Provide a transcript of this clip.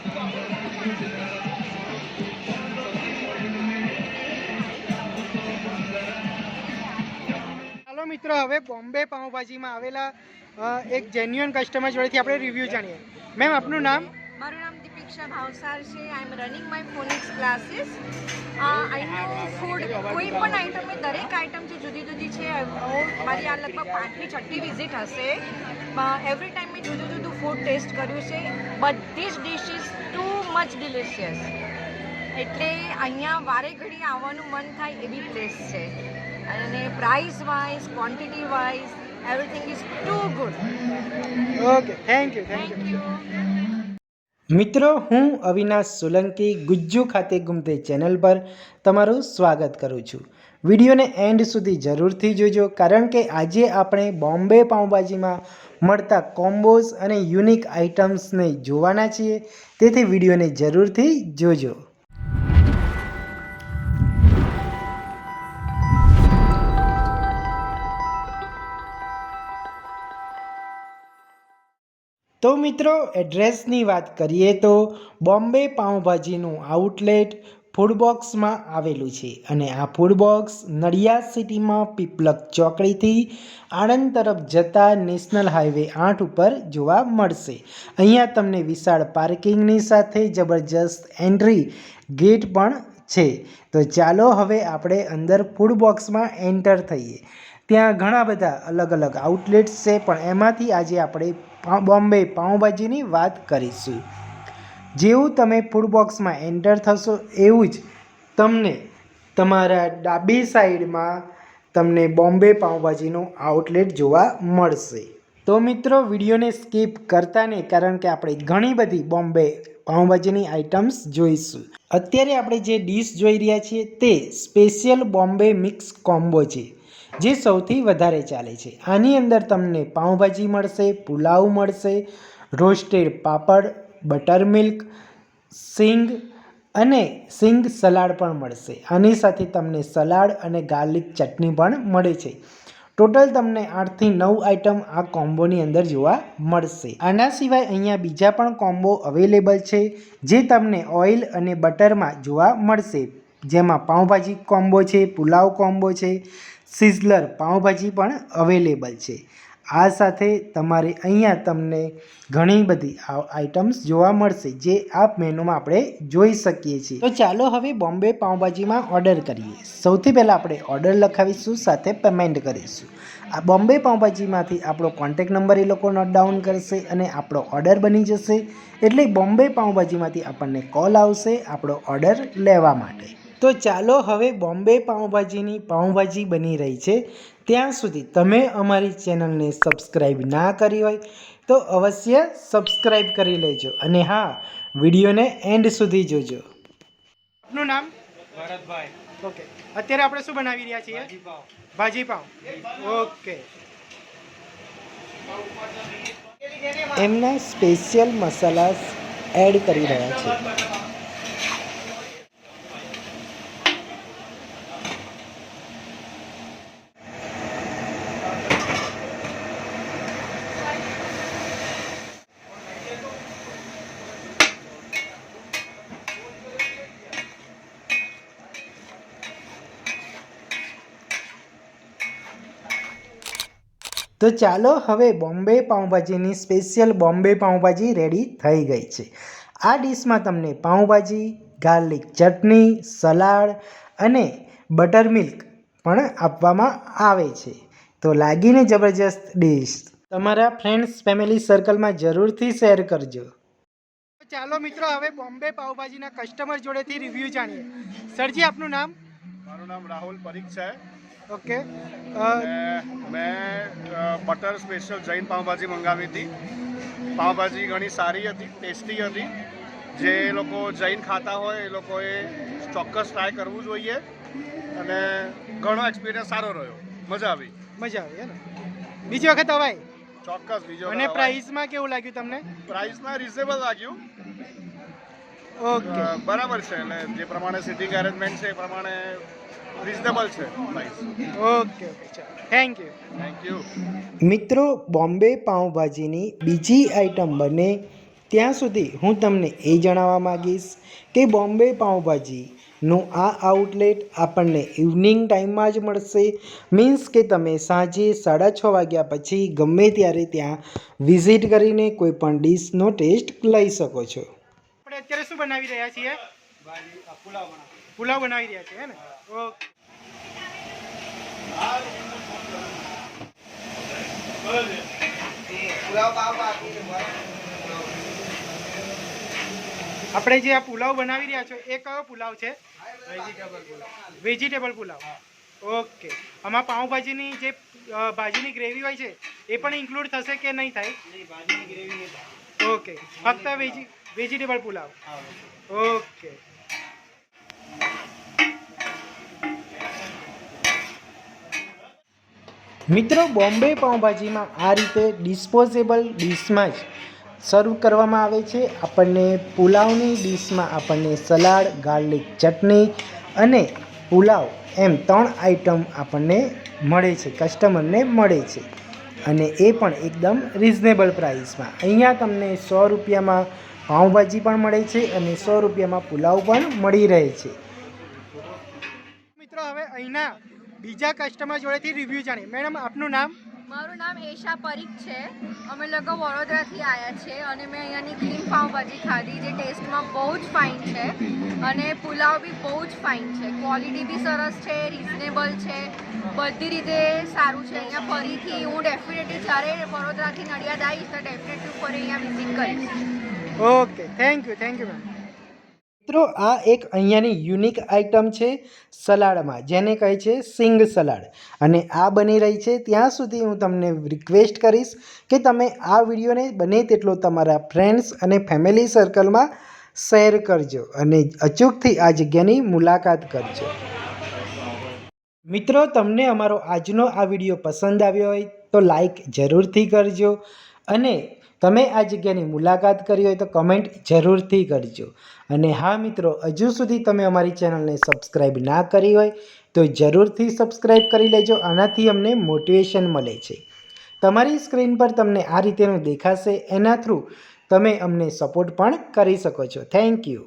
ચાલો મિત્રો, હવે બોમ્બે પાઉંભાજીમાં આવેલા એક જેન્યુઅન કસ્ટમર જોડેથી આપણે રિવ્યૂ જાણીએ. મેમ, આપનું નામ? મારું નામ દીપિક્ષા ભાવસાર છે. I am running my Phoenix classes. અહીંનું ફૂડ કોઈ પણ આઈટમની દરેક આઈટમ જે જુદી જુદી છે, મારી આ લગભગ 5મી 6મી વિઝિટ હશે. એવરી ટાઈમ મેં જુદું જુદું ફૂડ ટેસ્ટ કર્યું છે. બધી જ ડિશિસ ટુ મચ ડિલિશિયસ. એટલે અહીંયા વારે ઘડી આવવાનું મન થાય એવી પ્લેસ છે. અને price wise, quantity wise, everything is too good. Okay, thank you. Thank you. મિત્રો, હું અવિનાશ સોલંકી ગુજ્જુ ખાતે ગુમતે ચેનલ પર તમારું સ્વાગત કરું છું. વિડીયોને એન્ડ સુધી જરૂરથી જોજો, કારણ કે આજે આપણે બોમ્બે પાઉંભાજીમાં મળતા કોમ્બોઝ અને યુનિક આઇટમ્સને જોવાના છીએ. તેથી વિડીયોને જરૂરથી જોજો. તો મિત્રો, એડ્રેસની વાત કરીએ તો બોમ્બે પાઉંભાજીનું આઉટલેટ ફૂડબોક્સમાં આવેલું છે. અને આ ફૂડબોક્સ નડિયાદ સિટીમાં પીપલક ચોકડીથી આણંદ તરફ જતા નેશનલ હાઈવે 8 ઉપર જોવા મળશે. અહીંયા તમને વિશાળ પાર્કિંગની સાથે જબરજસ્ત એન્ટ્રી ગેટ પણ છે. તો ચાલો હવે આપણે અંદર ફૂડબોક્સમાં એન્ટર થઈએ. ત્યાં ઘણા બધા અલગ અલગ આઉટલેટ્સ છે, પણ એમાંથી આજે આપણે બોમ્બે પાઉંભાજીની વાત કરીશું. જેવું તમે ફૂડબોક્સમાં એન્ટર થશો એવું જ તમને તમારા ડાબી સાઈડમાં તમને બોમ્બે પાઉંભાજીનું આઉટલેટ જોવા મળશે. તો મિત્રો, વિડીયોને સ્કીપ કરતા નહીં, કારણ કે આપણે ઘણી બધી બોમ્બે પાઉંભાજીની આઇટમ્સ જોઈશું. અત્યારે આપણે જે ડીશ જોઈ રહ્યા છીએ તે સ્પેશિયલ બોમ્બે મિક્સ કોમ્બો છે, જે સૌથી વધારે ચાલે છે. આની અંદર તમને પાઉંભાજી મળશે, પુલાવ મળશે, રોસ્ટેડ પાપડ, બટર મિલ્ક, સિંગ અને સિંગ સલાડ પણ મળશે. આની સાથે તમને સલાડ અને ગાર્લિક ચટણી પણ મળે છે. ટોટલ તમને 8 થી 9 આઇટમ આ કોમ્બોની અંદર જોવા મળશે. આના સિવાય અહીંયા બીજા પણ કોમ્બો અવેલેબલ છે, જે તમને ઓઇલ અને બટરમાં જોવા મળશે. જેમાં પાઉંભાજી કોમ્બો છે, પુલાવ કોમ્બો છે, સિઝલર પાઉંભાજી પણ અવેલેબલ છે. આ સાથે તમારે અહીંયા તમને ઘણી બધી આઇટમ્સ જોવા મળશે, જે આ મેનુમાં આપણે જોઈ શકીએ છીએ. તો ચાલો હવે બોમ્બે પાઉંભાજીમાં ઓર્ડર કરીએ. સૌથી પહેલાં આપણે ઓર્ડર લખાવીશું, સાથે પેમેન્ટ કરીશું. આ બોમ્બે પાઉંભાજીમાંથી આપણો કોન્ટેક નંબર એ લોકો નોટ ડાઉન કરશે અને આપણો ઓર્ડર બની જશે. એટલે બોમ્બે પાઉંભાજીમાંથી આપણને કોલ આવશે આપણો ઓર્ડર લેવા માટે. તો ચાલો હવે બોમ્બે પાઉંભાજીની પાઉંભાજી બની રહી છે ત્યાં સુધી તમે અમારી ચેનલને સબસ્ક્રાઈબ ના કરી હોય તો અવશ્ય સબસ્ક્રાઈબ કરી લેજો. અને હા, વિડીયોને એન્ડ સુધી જોજો. આપનું નામ? ભરતભાઈ. ઓકે. અત્યારે આપણે શું બનાવી રહ્યા છીએ? ભાજી પાઉં. ઓકે. એમના સ્પેશિયલ મસાલા એડ કરી રહ્યા છે. તો ચાલો, હવે બોમ્બે પાઉંભાજીની સ્પેશિયલ બોમ્બે પાઉંભાજી રેડી થઈ ગઈ છે. આ ડીશમાં તમને પાઉંભાજી, ગાર્લિક ચટણી, સલાડ અને બટર મિલ્ક પણ આપવામાં આવે છે. તો લાગીને જબરજસ્ત ડીશ. તમારા ફ્રેન્ડ્સ, ફેમિલી સર્કલમાં જરૂરથી શેર કરજો. ચાલો મિત્રો, હવે બોમ્બે પાઉંભાજીના કસ્ટમર જોડેથી રિવ્યૂ જાણીએ. સરજી, આપનું નામ? મારું નામ રાહુલ પરીખ છે. ઓકે. મેં બટર સ્પેશિયલ જૈન પાઉંભાજી મંગાવી હતી. પાઉંભાજી ઘણી સારી હતી, ટેસ્ટી હતી. જે લોકો જૈન ખાતા હોય એ લોકોએ ચોક્કસ ટ્રાય કરવું જોઈએ. અને ઘણો એક્સપિરિયન્સ સારો રહ્યો, મજા આવી. હે ને? બીજી વખત અવાય? ચોક્કસ બીજો. અને પ્રાઇસમાં કેવું લાગ્યું તમને? પ્રાઇસમાં રિઝનેબલ લાગ્યું. ઓકે, બરાબર છે. એટલે જે પ્રમાણે સિટિંગ અરેન્જમેન્ટ છે એ પ્રમાણે રિઝનેબલ છે પ્રાઇસ. ઓકે. ચાલો, થેન્ક યુ. Thank you. મિત્રો, બોમ્બે પાઉંભાજીની બીજી આઈટમ બને ત્યાં સુધી હું તમને એ જણાવવા માગીશ કે બોમ્બે પાઉંભાજીનું આ આઉટલેટ આપણને ઇવનિંગ ટાઈમમાં જ મળશે. મીન્સ કે તમે સાંજે 6:30 વાગ્યા પછી ગમે ત્યારે ત્યાં વિઝિટ કરીને કોઈ પણ ડીશનો ટેસ્ટ લઈ શકો છો. આપણે અત્યારે શું બનાવી રહ્યા છીએ? પુલાવ બનાવી રહ્યા છીએ, હે ને? ઓકે. આપણે જે આ પુલાવ બનાવી રહ્યા છો એ કયો પુલાવ છે? વેજીટેબલ પુલાવ. ઓકે. આમાં પાઉંભાજીની જે ભાજીની ગ્રેવી હોય છે એ પણ ઇન્ક્લુડ થશે કે નહીં થાય? ઓકે, ફક્ત વેજીટેબલ પુલાવ. ઓકે. મિત્રો, બોમ્બે પાઉંભાજીમાં આ રીતે ડિસ્પોઝેબલ ડીશમાં જ સર્વ કરવામાં આવે છે. આપણને પુલાવની ડીશમાં આપણને સલાડ, ગાર્લિક ચટણી અને પુલાવ એમ 3 આઇટમ આપણને મળે છે, કસ્ટમરને મળે છે, અને એ પણ એકદમ રિઝનેબલ પ્રાઇસમાં. અહીંયા તમને 100 રૂપિયામાં પાઉંભાજી પણ મળે છે અને 100 રૂપિયામાં પુલાવ પણ મળી રહે છે. મિત્રો, હવે અહીંના બીજા કસ્ટમર જોડેથી રિવ્યૂ જાણીએ. મેડમ, આપનું નામ? મારું નામ એશા પરીખ છે. અમે લોકો વડોદરાથી આવ્યા છે અને મેં અહીંયાની ક્લીન પાઉંભાજી ખાધી, જે ટેસ્ટમાં બહુ જ ફાઇન છે અને પુલાવ બી બહુ જ ફાઇન છે. ક્વોલિટી બી સરસ છે, રિઝનેબલ છે, બધી રીતે સારું છે. અહીંયા ફરીથી હું ડેફિનેટલી જ્યારે વડોદરાથી નડિયાદ આવીશ તો ડેફિનેટલી ફરી અહીંયા વિઝિટ કરીશ. Okay, thank you ma'am. મિત્રો, આ એક અહીંયાની યુનિક આઇટમ છે સલાડમાં, જેને કહે છે સિંગ સલાડ, અને આ બની રહી છે. ત્યાં સુધી હું તમને રિક્વેસ્ટ કરીશ કે તમે આ વિડીયોને બને તેટલો તમારા ફ્રેન્ડ્સ અને ફેમિલી સર્કલમાં શેર કરજો અને અચૂકથી આ જગ્યાની મુલાકાત કરજો. મિત્રો, તમને અમારો આજનો આ વિડીયો પસંદ આવ્યો હોય તો લાઈક જરૂરથી કરજો, અને તમે આ જગ્યાની મુલાકાત કરી હોય તો કમેન્ટ જરૂરથી કરજો. અને હા મિત્રો, હજુ સુધી તમે અમારી ચેનલને સબસ્ક્રાઈબ ના કરી હોય તો જરૂરથી સબસ્ક્રાઈબ કરી લેજો. આનાથી અમને મોટિવેશન મળે છે. તમારી સ્ક્રીન પર તમને આ રીતેનું દેખાશે, એના થ્રુ તમે અમને સપોર્ટ પણ કરી શકો છો. Thank you.